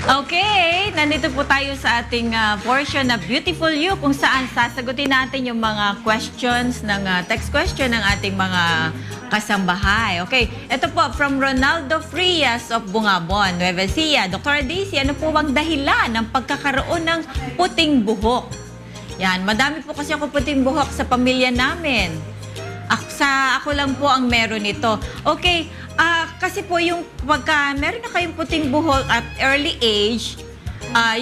Okay, nandito po tayo sa ating portion na Beautiful You kung saan sasagutin natin yung mga questions ng text question ng ating mga kasambahay. Okay, ito po from Ronaldo Frias of Bungabon, Nueva Ecija. Dr. Daisy, ano po bang dahilan ng pagkakaroon ng puting buhok? Yan, madami po kasi ako puting buhok sa pamilya namin. Ako lang po ang meron nito. Okay, kasi po yung pagka meron na kayong puting buhok at early age,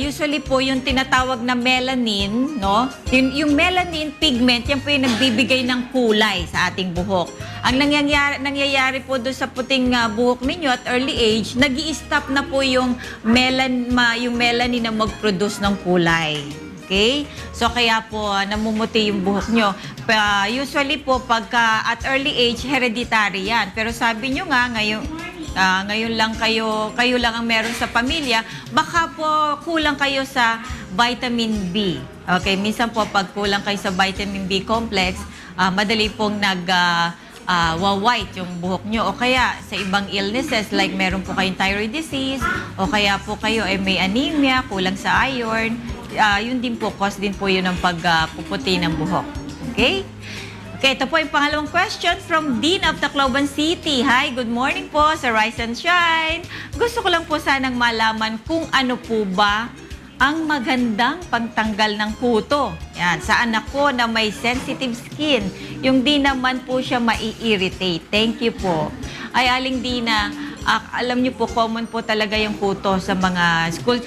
usually po yung tinatawag na melanin, no? Yung melanin pigment, yan po yung nagbibigay ng kulay sa ating buhok. Ang nangyayari po doon sa puting buhok ninyo at early age, nag-i-stop na po yung melanin na mag-produce ng kulay. Okay? So, kaya po, namumuti yung buhok nyo. Usually po, pagka at early age, hereditary yan. Pero sabi nyo nga, ngayon lang kayo lang ang meron sa pamilya, baka po kulang kayo sa vitamin B. Okay? Minsan po, pag kulang kayo sa vitamin B complex, madali pong white yung buhok nyo. O kaya, sa ibang illnesses, like meron po kayong thyroid disease, o kaya po kayo ay may anemia, kulang sa iron, yun din po, cause din po yun ng pagpuputi ng buhok. Okay? Okay, ito po yung pangalawang question from Dean of Tacloban City. Hi, good morning po sa Rise and Shine. Gusto ko lang po sanang malaman kung ano po ba ang magandang pagtanggal ng kuto. Yan, sa anak ko na may sensitive skin. Yung di naman po siya mai-irritate. Thank you po. Ay, Aling Dina, alam niyo po, common po talaga yung kuto sa mga school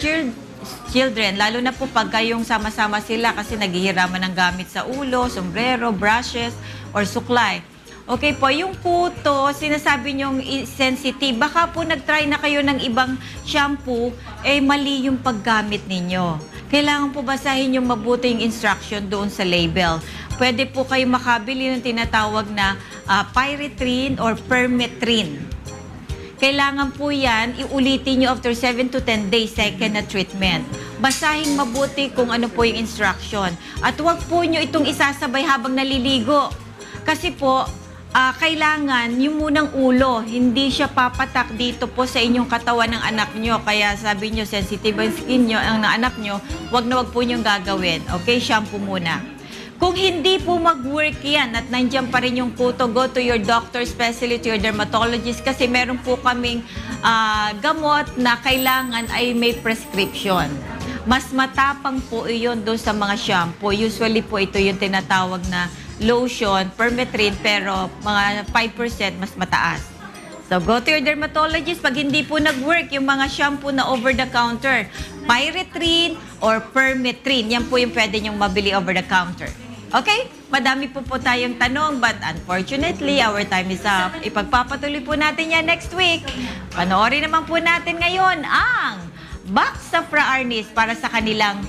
children, lalo na po pag kayong sama-sama sila kasi naghihiraman ng gamit sa ulo, sombrero, brushes, or suklay. Okay po, yung kuto, sinasabi nyong sensitive, baka po nag-try na kayo ng ibang shampoo, mali yung paggamit ninyo. Kailangan po basahin yung mabuti yung instruction doon sa label. Pwede po kayo makabili ng tinatawag na pyrethrin or permethrin. Kailangan po yan, iulitin nyo after 7 to 10 days, second na treatment. Basahin mabuti kung ano po yung instruction. At huwag po nyo itong isasabay habang naliligo. Kasi po, kailangan yung munang ulo, hindi siya papatak dito po sa inyong katawan ng anak nyo. Kaya sabi nyo, sensitive ang skin nyo, ang anak nyo, huwag na huwag po nyo gagawin. Okay, shampoo muna. Kung hindi po mag-work yan at nandiyan pa rin yung kuto, go to your doctor, especially to your dermatologist kasi meron po kaming gamot na kailangan ay may prescription. Mas matapang po iyon doon sa mga shampoo. Usually po ito yung tinatawag na lotion, permethrin, pero mga 5% mas mataas. So, go to your dermatologist. Pag hindi po nag-work yung mga shampoo na over-the-counter, pyrethrin or permethrin, yan po yung pwede nyong mabili over-the-counter. Okay? Madami po tayong tanong, but unfortunately, our time is up. Ipagpapatuloy po natin yan next week. Panoorin naman po natin ngayon ang Box of Fra Arnis para sa kanilang